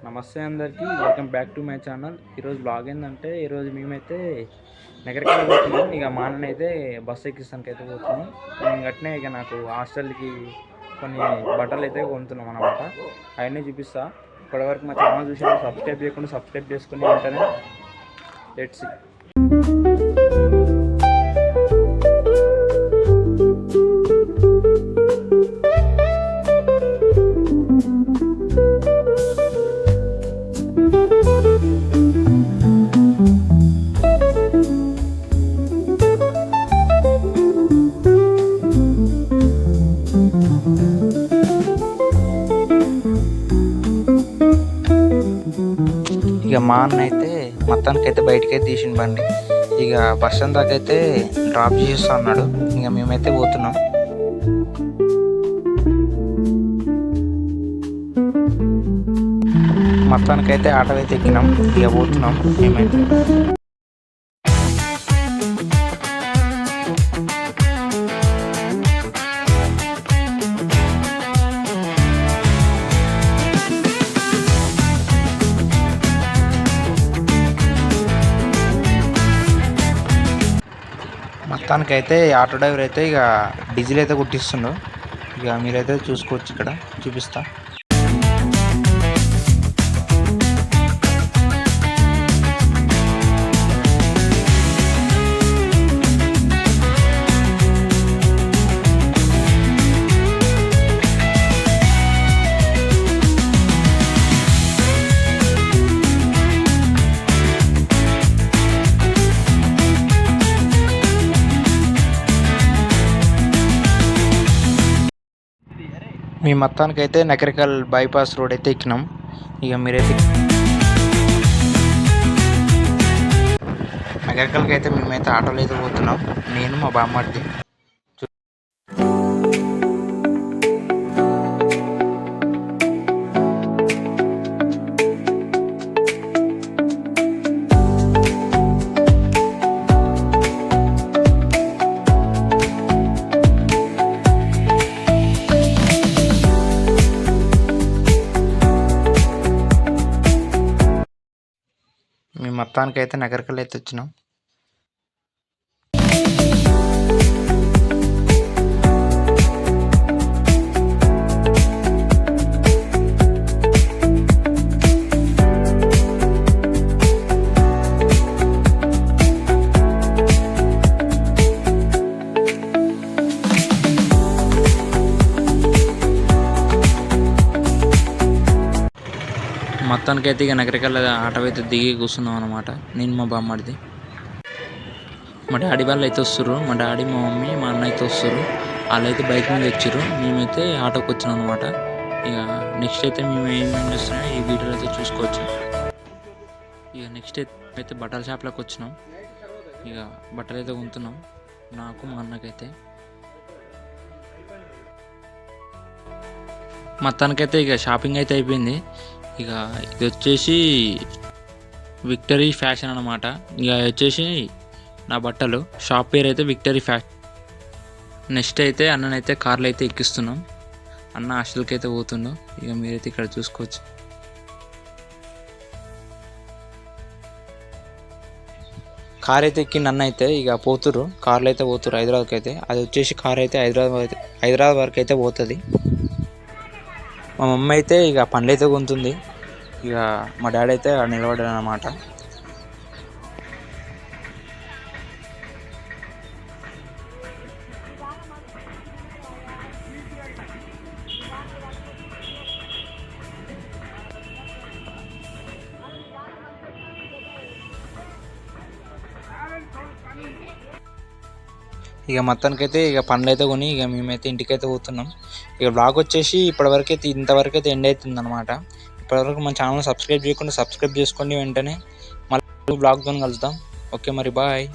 నమస్తే అందరికీ, welcome back to my channel. ఈరోజు బ్లాగ్ ఏంటంటే ఈరోజు మేమైతే నగరకాయలు పోతున్నాం. ఇక మా అన్న అయితే బస్సు ఎక్కిస్తానికి అయితే పోతున్నాం. నేను గట్టినే ఇక నాకు హాస్టల్కి కొన్ని బట్టలు అయితే కొనుతున్నాం అన్నమాట. అవన్నీ చూపిస్తా. ఇప్పటివరకు మా ఛానల్ చూసి సబ్స్క్రైబ్ చేయకుండా సబ్స్క్రైబ్ చేసుకుని వెంటనే లెట్స్ ఇక మా అన్న అయితే మొత్తానికి అయితే బయటకైతే తీసిన బండి. ఇక బస్ స్టాండ్ దాకా అయితే డ్రాప్ చేస్తా అన్నాడు. ఇక మేమైతే పోతున్నాం. మొత్తానికైతే ఆటో అయితే ఎక్కినాం. ఇక పోతున్నాం మేమైతే. మొత్తానికైతే ఆటో డ్రైవర్ అయితే ఇక డీజిల్ అయితే కుట్టిస్తుండు. ఇక మీరైతే చూసుకోవచ్చు, ఇక్కడ చూపిస్తా. మీ మొత్తానికైతే నకరికల్ బైపాస్ రోడ్ అయితే ఎక్కినాం. ఇక మీరైతే నకరికల్కి అయితే మేమైతే ఆటోలో అయితే పోతున్నాం, నేను మా బామ్మర్ది. మేము మొత్తానికైతే నగరికల్ అయితే వచ్చినాం. మొత్తానికైతే ఇక నగరికల్ ఆటో అయితే దిగి కూర్చున్నాం అనమాట, నేను మా బామ్మడిది. మా డాడీ వాళ్ళు అయితే వస్తారు. మా డాడీ, మా మమ్మీ, మా అన్న అయితే వస్తారు. వాళ్ళు అయితే బైక్ మీద వచ్చారు, మేమైతే ఆటోకి వచ్చినాం అనమాట. ఇక నెక్స్ట్ అయితే మేము ఏమేమి చేస్తున్నాం ఈ వీడియోలో అయితే చూసుకోవచ్చు. ఇక నెక్స్ట్ అయితే బట్టల షాప్లోకి వచ్చినాం. ఇక బట్టలు అయితే కొంటున్నాం నాకు, మా అన్నకైతే. మొత్తానికైతే ఇక షాపింగ్ అయితే అయిపోయింది. ఇక ఇది వచ్చేసి విక్టరీ ఫ్యాషన్ అనమాట. ఇక వచ్చేసి నా బట్టలు షాప్ పేరు అయితే విక్టరీ ఫ్యాషన్. నెక్స్ట్ అయితే అన్ననైతే కార్లో అయితే ఎక్కిస్తున్నాం. అన్న హాస్టల్కి అయితే పోతుండో. ఇక మీరైతే ఇక్కడ చూసుకోవచ్చు. కార్ అయితే ఎక్కింది అన్న అయితే. ఇక పోతురు, కార్లో అయితే పోతురు హైదరాబాద్కి అయితే. అది వచ్చేసి కార్ అయితే హైదరాబాద్ వరకు అయితే పోతుంది. మా మమ్మీ అయితే ఇక పండ్లు అయితే కొంటుంది. ఇక మా డాడీ అయితే నిలబడ్డాడు అన్నమాట. ఇక మొత్తానికైతే ఇక పండ్లు అయితే కొని ఇక మేమైతే ఇంటికైతే పోతున్నాం. ఇక బ్లాగ్ వచ్చేసి ఇప్పటివరకైతే ఇంతవరకు ఎండ్ అవుతుంది అనమాట. ఇప్పటివరకు మన ఛానల్ సబ్స్క్రైబ్ చేయకుండా సబ్స్క్రైబ్ చేసుకోండి. వెంటనే మళ్ళీ బ్లాగ్తో కలుద్దాం. ఓకే మరి, బాయ్.